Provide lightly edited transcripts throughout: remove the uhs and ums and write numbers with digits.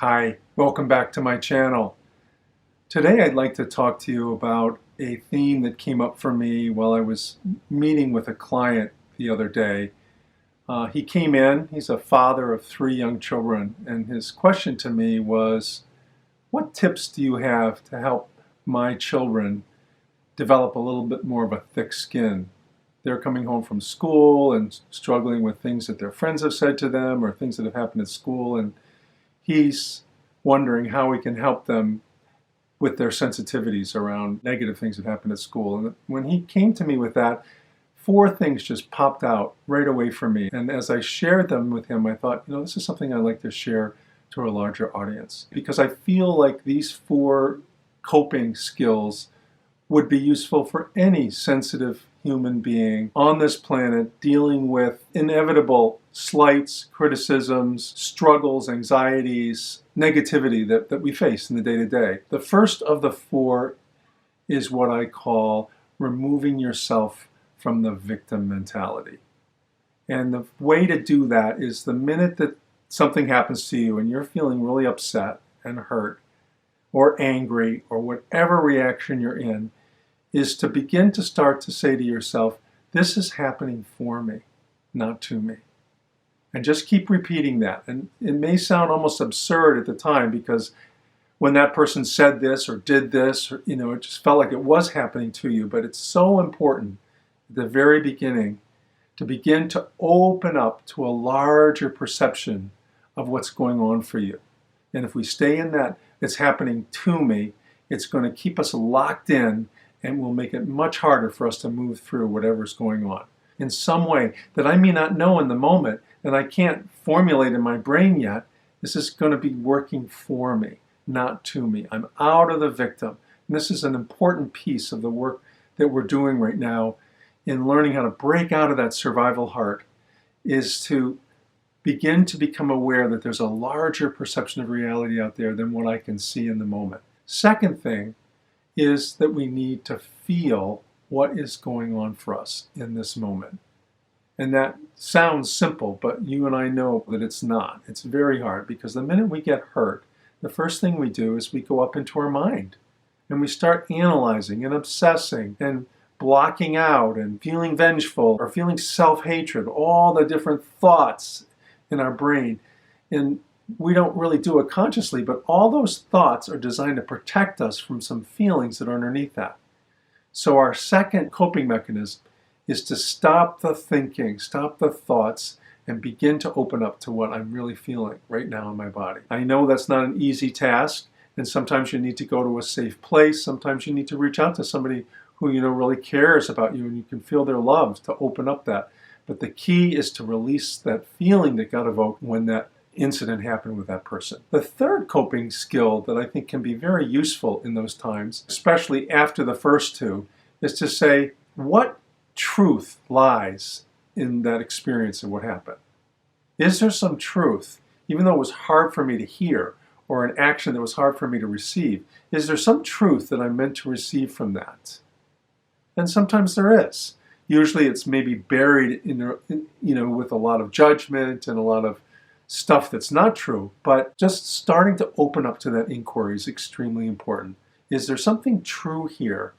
Hi, welcome back to my channel. Today I'd like to talk to you about a theme that came up for me while I was meeting with a client the other day. He came in, he's a father of 3 young children, and his question to me was, what tips do you have to help my children develop a little bit more of a thick skin? They're coming home from school and struggling with things that their friends have said to them or things that have happened at school, and he's wondering how we can help them with their sensitivities around negative things that happen at school. And when he came to me with that, 4 things just popped out right away for me. And as I shared them with him, I thought, this is something I'd like to share to a larger audience, because I feel like these 4 coping skills would be useful for any sensitive human being on this planet dealing with inevitable slights, criticisms, struggles, anxieties, negativity that we face in the day-to-day. The first of the 4 is what I call removing yourself from the victim mentality. And the way to do that is the minute that something happens to you and you're feeling really upset and hurt or angry or whatever reaction you're in, is to begin to start to say to yourself, this is happening for me, not to me. And just keep repeating that. And it may sound almost absurd at the time, because when that person said this or did this, or, it just felt like it was happening to you. But it's so important at the very beginning to begin to open up to a larger perception of what's going on for you. And if we stay in that, it's happening to me, it's going to keep us locked in and will make it much harder for us to move through whatever's going on in some way that I may not know in the moment, that I can't formulate in my brain yet. This is going to be working for me, not to me. I'm out of the victim. And this is an important piece of the work that we're doing right now in learning how to break out of that survival heart, is to begin to become aware that there's a larger perception of reality out there than what I can see in the moment. Second thing is that we need to feel what is going on for us in this moment. And that sounds simple, but you and I know that it's not. It's very hard, because the minute we get hurt, the first thing we do is we go up into our mind and we start analyzing and obsessing and blocking out and feeling vengeful or feeling self-hatred, all the different thoughts in our brain. And we don't really do it consciously, but all those thoughts are designed to protect us from some feelings that are underneath that. So our second coping mechanism is to stop the thinking, stop the thoughts, and begin to open up to what I'm really feeling right now in my body. I know that's not an easy task, and sometimes you need to go to a safe place. Sometimes you need to reach out to somebody who really cares about you and you can feel their love to open up that. But the key is to release that feeling that got evoked when that incident happened with that person. The third coping skill that I think can be very useful in those times, especially after the first 2, is to say, what truth lies in that experience of what happened? Is there some truth, even though it was hard for me to hear, or an action that was hard for me to receive? Is there some truth that I'm meant to receive from that? And sometimes there is. Usually it's maybe buried with a lot of judgment and a lot of stuff that's not true, but just starting to open up to that inquiry is extremely important. Is there something true here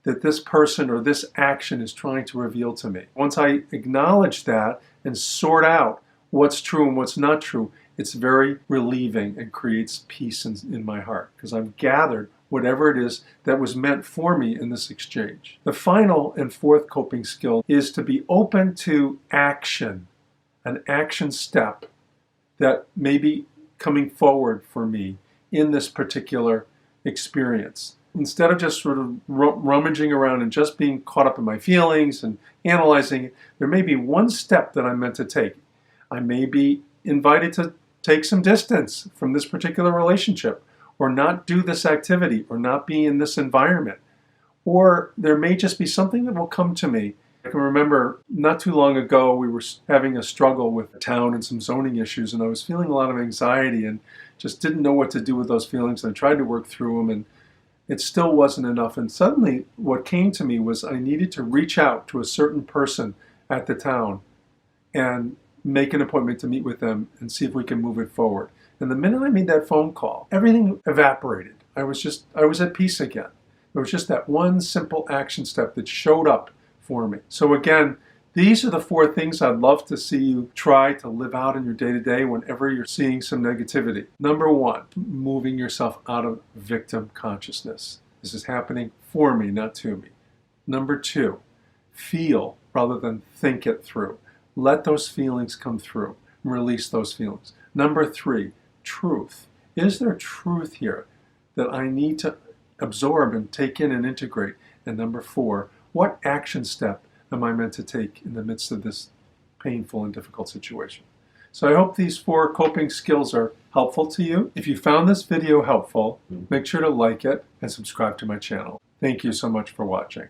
that this person or this action is trying to reveal to me? Once I acknowledge that and sort out what's true and what's not true, it's very relieving and creates peace in my heart, because I've gathered whatever it is that was meant for me in this exchange. The final and 4th coping skill is to be open to action, an action step that may be coming forward for me in this particular experience. Instead of just sort of rummaging around and just being caught up in my feelings and analyzing it, there may be one step that I'm meant to take. I may be invited to take some distance from this particular relationship, or not do this activity, or not be in this environment. Or there may just be something that will come to me. I can remember not too long ago we were having a struggle with the town and some zoning issues, and I was feeling a lot of anxiety and just didn't know what to do with those feelings. And I tried to work through them, and it still wasn't enough. And suddenly what came to me was I needed to reach out to a certain person at the town and make an appointment to meet with them and see if we can move it forward. And the minute I made that phone call, everything evaporated. I was at peace again. It was just that one simple action step that showed up for me. So again, these are the 4 things I'd love to see you try to live out in your day-to-day whenever you're seeing some negativity. Number 1, moving yourself out of victim consciousness. This is happening for me, not to me. Number 2, feel rather than think it through. Let those feelings come through and release those feelings. Number 3, truth. Is there truth here that I need to absorb and take in and integrate? And number 4, what action step am I meant to take in the midst of this painful and difficult situation? So I hope these 4 coping skills are helpful to you. If you found this video helpful, make sure to like it and subscribe to my channel. Thank you so much for watching.